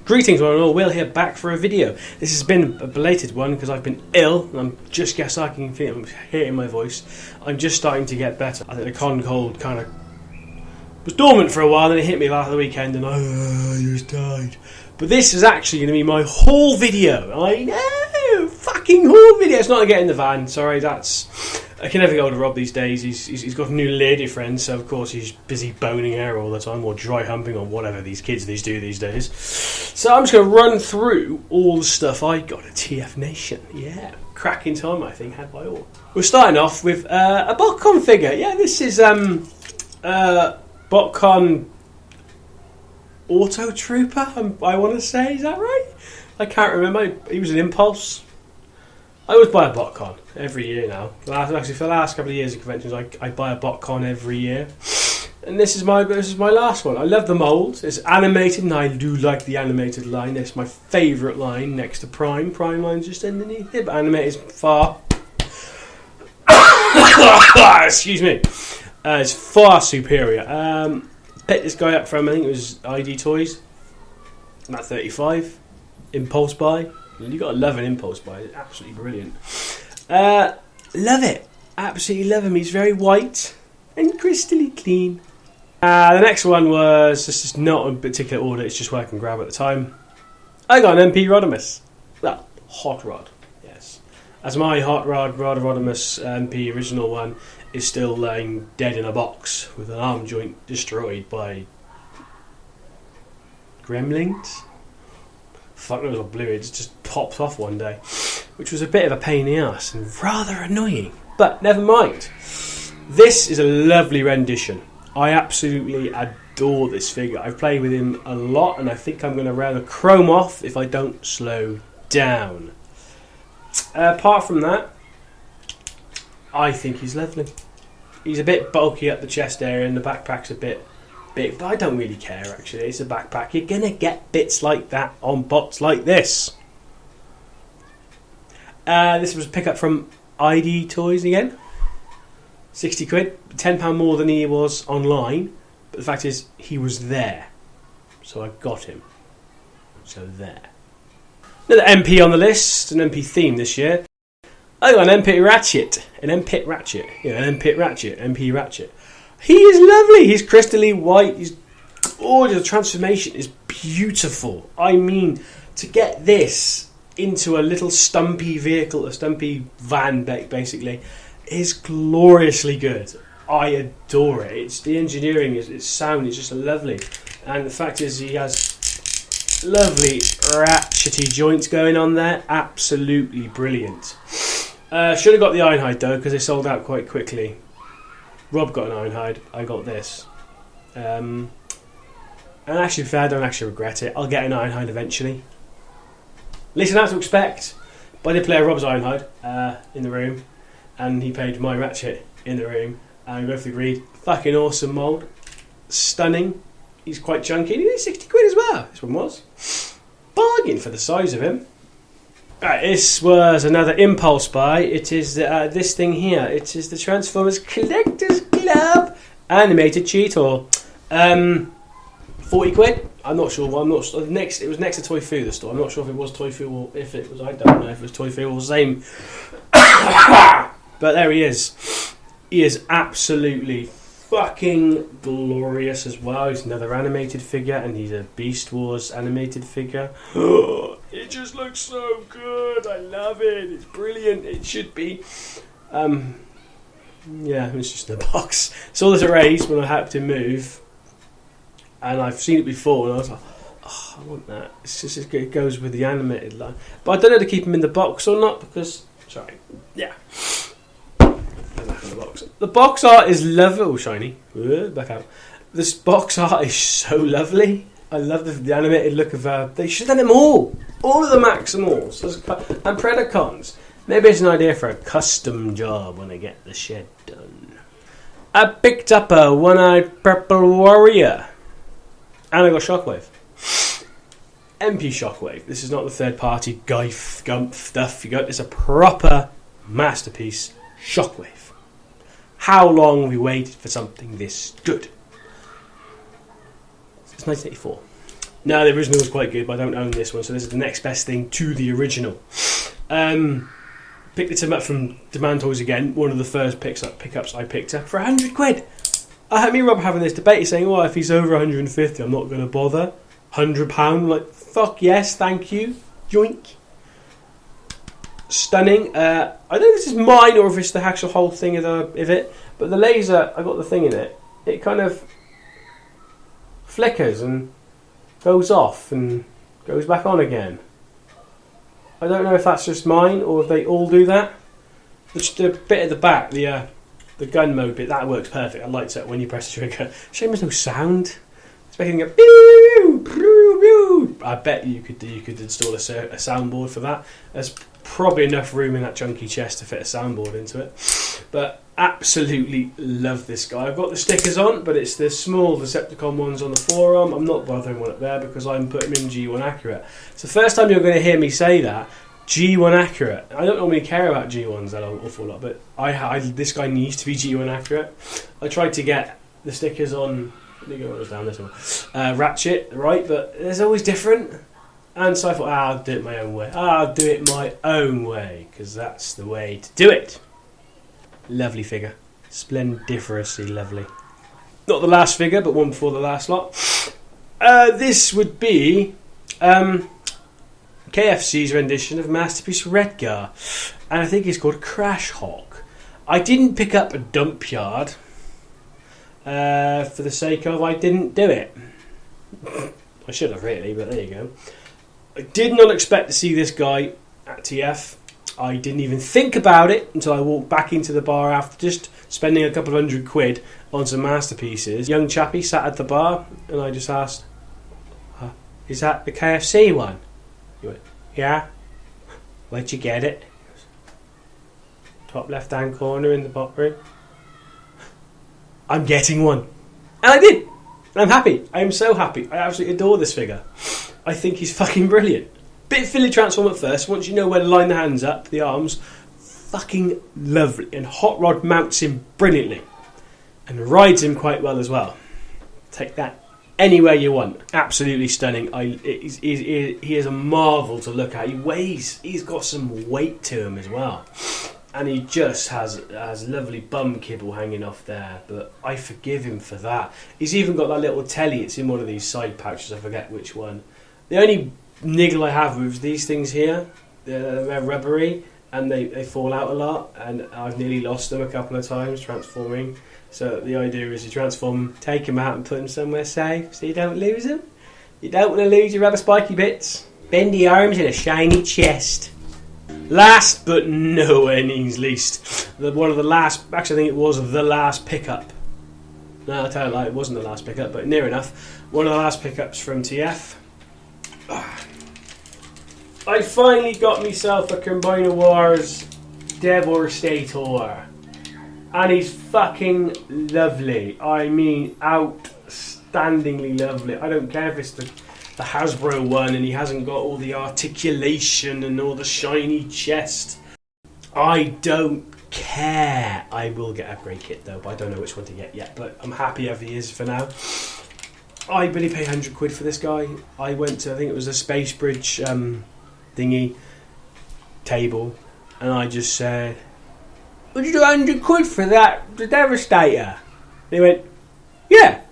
Greetings one and all, Will here back for a video. This has been a belated one because I've been ill and I'm just starting to feel hitting my voice. I'm just starting to get better. I think the con cold kind of was dormant for a while, then it hit me last weekend and I just died. But this is actually going to be my haul video. I know, fucking haul video. It's not to get in the van, sorry, I can never get hold of Rob these days. He's got a new lady friend, so of course he's busy boning her all the time, or dry humping, or whatever these kids do these days. So I'm just going to run through all the stuff I got at TFNation. Yeah, cracking time I think had by all. We're starting off with a Botcom figure. Yeah, this is Botcom Auto Trooper. I want to say, is that right? I can't remember. He was an Impulse. I always buy a Botcom every year now. Actually, for the last couple of years of conventions, I buy a Botcom every year. And this is my last one. I love the mould. It's animated, and I do like the animated line. It's my favourite line next to Prime. Prime line's just underneath it, but animated is far... Excuse me. It's far superior. Picked this guy up from, I think it was ID Toys. About 35. Impulse buy. You got to love an impulse buy. It's absolutely brilliant. Love it. Absolutely love him. He's very white and crystally clean. The next one was just not in particular order. It's just what I can grab at the time. I got an MP Rodimus. Well, Hot Rod. Yes. As my Hot Rod Rodimus MP original one is still laying dead in a box with an arm joint destroyed by gremlins. Fuck knows what blew it. It just popped off one day, which was a bit of a pain in the ass and rather annoying. But never mind. This is a lovely rendition. I absolutely adore this figure. I've played with him a lot, and I think I'm going to rather chrome off if I don't slow down. Apart from that, I think he's lovely. He's a bit bulky up the chest area, and the backpack's a bit big, but I don't really care actually. It's a backpack. You're gonna get bits like that on bots like this. This was a pickup from ID Toys again. 60 quid, £10 more than he was online, but the fact is he was there, so I got him. So there. Another MP on the list, an MP theme this year. I got an MP Ratchet, an MP Ratchet. He is lovely. He's crystally white. He's gorgeous. The transformation is beautiful. I mean, to get this into a little stumpy vehicle, a stumpy van, basically, is gloriously good. I adore it. It's the engineering, its sound is just lovely, and the fact is he has lovely ratchety joints going on there. Absolutely brilliant. Should have got the Ironhide though, because they sold out quite quickly. Rob got an Ironhide, I got this. And actually, fair, I don't actually regret it. I'll get an Ironhide eventually. At least I know what to expect. But I did play Rob's Ironhide in the room, and he played my Ratchet in the room, and we both agreed, fucking awesome mould. Stunning. He's quite chunky, and he was 60 quid as well, this one was. Bargain for the size of him. Right, this was another impulse buy. It is this thing here. It is the Transformers Collectors Club animated Cheetor. 40 quid. I'm not sure. It was next to Toy Fu, the store. I'm not sure if it was Toy Fu or if it was. I don't know if it was Toy Fu or the same. But there he is. He is absolutely fucking glorious as well. He's another animated figure, and he's a Beast Wars animated figure. It just looks so good. I love it. It's brilliant. It should be. Yeah, it's just in a box. Saw this at Ray's when I helped him move, and I've seen it before, and I was like, oh, I want that. It's just it goes with the animated line. But I don't know to keep him in the box or not because. Sorry. Yeah. The box art is lovely. Oh, shiny. Back out. This box art is so lovely. I love the animated look of... they should have done them all. All of the Maximals. And Predacons. Maybe it's an idea for a custom job when I get the shed done. I picked up a one-eyed purple warrior. And I got Shockwave. MP Shockwave. This is not the third-party Gump stuff. You got this a proper masterpiece Shockwave. How long we waited for something this good? It's 1984. No, the original was quite good, but I don't own this one, so this is the next best thing to the original. Picked it up from Demand Toys again, one of the first pickups I picked up for £100. I had me and Rob having this debate, saying, well, if he's over 150, I'm not going to bother. £100, like, fuck yes, thank you. Yoink. Stunning. I don't know if this is mine or if it's the actual whole thing of it, but the laser, I got the thing in it, it kind of flickers and goes off and goes back on again. I don't know if that's just mine or if they all do that. The bit at the back, the gun mode bit, that works perfect. It lights up when you press the trigger. Shame there's no sound. It's making a pew, pew, pew. I bet you could install a soundboard for that. There's probably enough room in that chunky chest to fit a soundboard into it. But absolutely love this guy. I've got the stickers on, but it's the small Decepticon ones on the forearm. I'm not bothering one up there because I'm putting him in G1 accurate. It's the first time you're going to hear me say that. G1 accurate. I don't normally care about G1s that awful lot, but this guy needs to be G1 accurate. I tried to get the stickers on. Let me go down this one. Ratchet, right? But there's always different. And so I thought, I'll do it my own way. I'll do it my own way because that's the way to do it. Lovely figure. Splendiferously lovely. Not the last figure, but one before the last lot. This would be KFC's rendition of Masterpiece Redgar. And I think it's called Crash Hawk. I didn't pick up a dump yard for the sake of I didn't do it. I should have really, but there you go. I did not expect to see this guy at TF. I didn't even think about it until I walked back into the bar after just spending a couple of £100 on some masterpieces. Young chappie sat at the bar and I just asked, is that the KFC one? He went, yeah. Where'd you get it? Top left hand corner in the bot room. I'm getting one. And I did. And I'm happy. I am so happy. I absolutely adore this figure. I think he's fucking brilliant. Bit Philly transform at first. Once you know where to line the hands up, the arms, fucking lovely. And Hot Rod mounts him brilliantly. And rides him quite well as well. Take that anywhere you want. Absolutely stunning. He is a marvel to look at. He's got some weight to him as well. And he just has lovely bum kibble hanging off there. But I forgive him for that. He's even got that little telly. It's in one of these side pouches. I forget which one. The only niggle I have with these things here, they're rubbery and they fall out a lot. And I've nearly lost them a couple of times transforming. So the idea is you transform them, take them out and put them somewhere safe so you don't lose them. You don't want to lose your rubber spiky bits. Bendy arms and a shiny chest. Last but nowhere least, one of the last, actually I think it was the last pickup. No, I'll tell you like it wasn't the last pickup, but near enough. One of the last pickups from TF. I finally got myself a Combiner Wars Devastator. And he's fucking lovely. I mean, outstandingly lovely. I don't care if it's the Hasbro one and he hasn't got all the articulation and all the shiny chest. I don't care. I will get a upgrade kit though, but I don't know which one to get yet. But I'm happy as he is for now. I really paid £100 for this guy. I went to, I think it was a Space Bridge thingy table, and I just said, would you do £100 for that, the Devastator? And he went, yeah.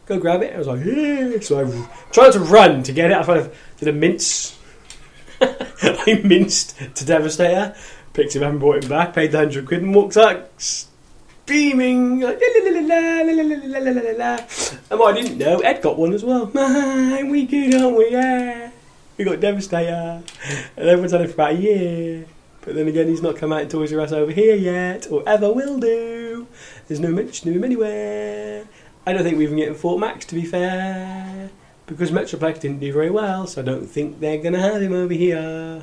Go grab it. I was like, yeah. So I tried to run to get it. I kind of did a mince. I minced to Devastator, picked him up and brought him back, paid the £100 and walked out beaming. Like, la, la, la, la, la, la, la, la, la, la. And what I didn't know, Ed got one as well. Man, we good, aren't we? Yeah. We got Devastator. And everyone's had it for about a year. But then again, he's not come out in Toys R Us over here yet, or ever will do. There's no mention of him anywhere. I don't think we even get in Fort Max, to be fair, because Metroplex didn't do very well, so I don't think they're going to have him over here.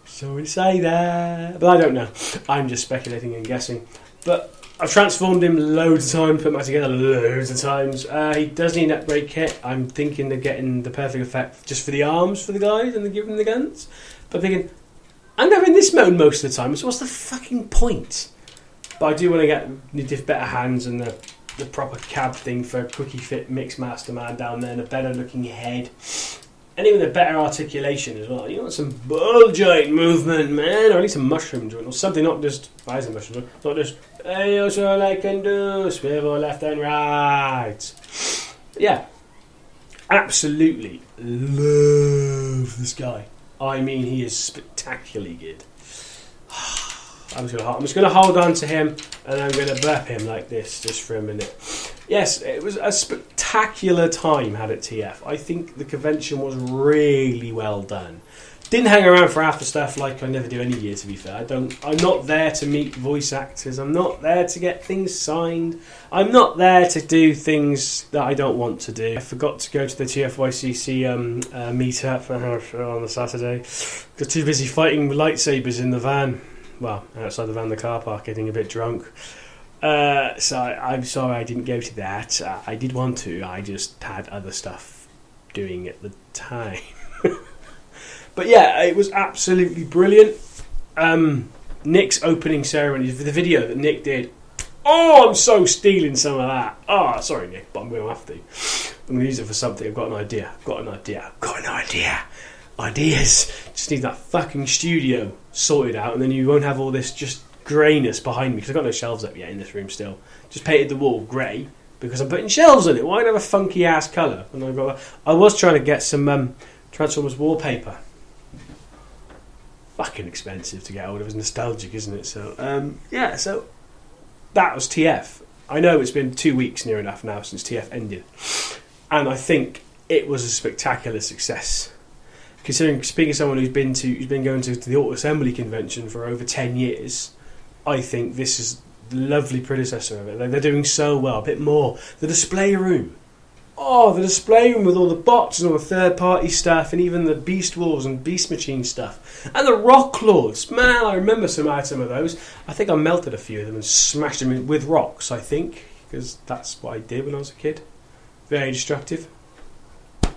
Sorry to say that, but I don't know. I'm just speculating and guessing. But I've transformed him loads of times, put him back together loads of times. He does need an upgrade kit. I'm thinking of getting the perfect effect just for the arms for the guys and giving them the guns. But I'm thinking, I'm having this mode most of the time, so what's the fucking point? But I do want to get better hands and the the proper cab thing for Quickie Fit Mixmaster Man down there, and a better looking head. And even a better articulation as well. You want some ball joint movement, man, or at least a mushroom joint, or something, not just, why is a mushroom joint? Not just, hey, that's all I can do, swivel left and right. Yeah, absolutely love this guy. I mean, he is spectacularly good. I'm just going to hold on to him, and I'm going to burp him like this just for a minute. Yes, it was a spectacular time had at TF. I think the convention was really well done. Didn't hang around for after stuff like I never do any year, to be fair. I'm not there to meet voice actors. I'm not there to get things signed. I'm not there to do things that I don't want to do. I forgot to go to the TFYCC meetup on the Saturday. Got too busy fighting with lightsabers in the van. Well, outside the van, the car park, getting a bit drunk. So I'm sorry I didn't go to that. I did want to. I just had other stuff doing at the time. But yeah, it was absolutely brilliant. Nick's opening ceremony, the video that Nick did. Oh, I'm so stealing some of that. Oh, sorry, Nick, but I'm going to have to. I'm going to use it for something. I've got an idea. Ideas. Just need that fucking studio sorted out, and then you won't have all this just greyness behind me, because I've got no shelves up yet in this room still. Just painted the wall grey because I'm putting shelves on it. Why not have a funky ass colour? And I was trying to get some Transformers wallpaper. Fucking expensive to get hold of. It's nostalgic, isn't it? So yeah, so that was TF. I know it's been 2 weeks near enough now since TF ended, and I think it was a spectacular success. Considering, speaking of someone who's been going to the Auto Assembly convention for over 10 years, I think this is the lovely predecessor of it. They're doing so well. A bit more. The display room. Oh, the display room with all the bots and all the third-party stuff, and even the Beast Wolves and Beast Machine stuff. And the Rock Lords. Man, I remember some of those. I think I melted a few of them and smashed them with rocks, I think, because that's what I did when I was a kid. Very destructive.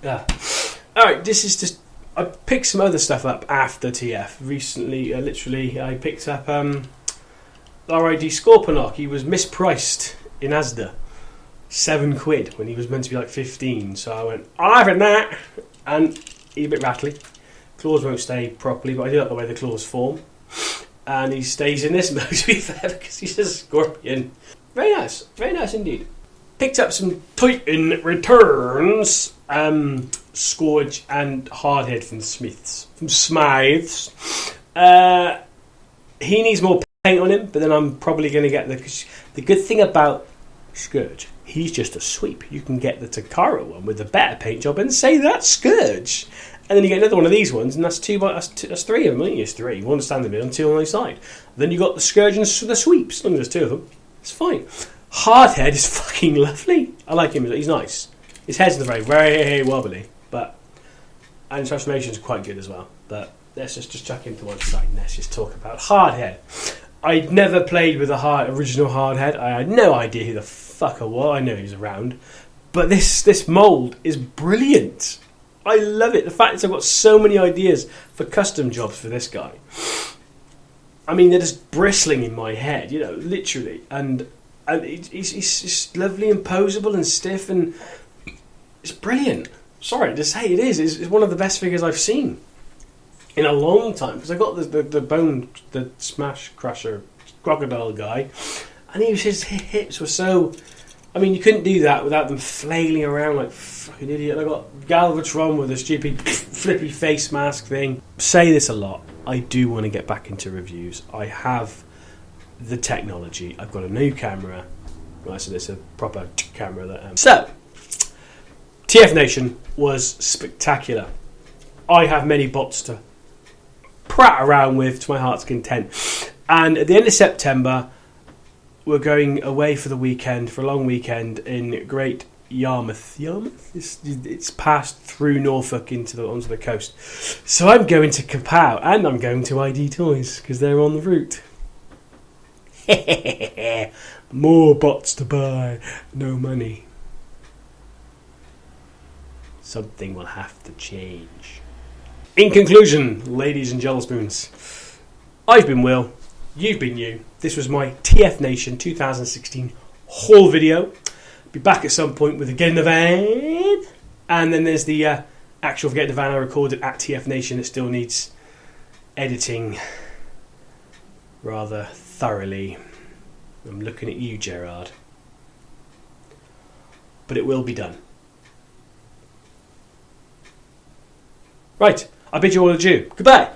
Yeah. Alright, this is just... I picked some other stuff up after TF recently. Literally, I picked up RID Scorpion. He was mispriced in Asda, £7 when he was meant to be like 15. So I went, I'll have it that, and he's a bit rattly. Claws won't stay properly, but I do like the way the claws form. And he stays in this mode, to be fair, because he's a scorpion. Very nice indeed. Picked up some Titan Returns. Scourge and Hardhead from Smiths. He needs more paint on him, but then I'm probably going to get the good thing about Scourge, he's just a sweep. You can get the Takara one with the better paint job and say that's Scourge, and then you get another one of these ones, and that's three of them. I think it's three. One stand in the middle and two on the side. Then you got the Scourge and the sweeps. As long as there's two of them, it's fine. Hardhead is fucking lovely. I like him. He's nice. His head's very, very wobbly. And transformation's quite good as well. But let's just chuck him to one side and let's just talk about Hardhead. I'd never played with the original Hardhead. I had no idea who the fuck I was. I know he was around. But this mould is brilliant. I love it. The fact that I've got so many ideas for custom jobs for this guy. I mean, they're just bristling in my head, literally. And he's lovely and posable and stiff, and it's brilliant. Sorry to say, it is. It's one of the best figures I've seen in a long time, because I got the Smash Crusher crocodile guy, and his hips were so... I mean, you couldn't do that without them flailing around like fucking idiot. I got Galvatron with a stupid flippy face mask thing. Say this a lot. I do want to get back into reviews. I have the technology. I've got a new camera. Right, so it's a proper camera that... So, TFNation was spectacular. I have many bots to prat around with to my heart's content. And at the end of September, we're going away for the weekend, for a long weekend in Great Yarmouth. It's passed through Norfolk onto the coast. So I'm going to Kapow, and I'm going to ID Toys, because they're on the route. More bots to buy, no money. Something will have to change. In conclusion, ladies and gelspoons, I've been Will, you've been you. This was my TFNation 2016 haul video. Be back at some point with the Get in the Van. And then there's the actual Get in the Van I recorded at TFNation that still needs editing rather thoroughly. I'm looking at you, Gerard. But it will be done. Right, I bid you all adieu. Goodbye.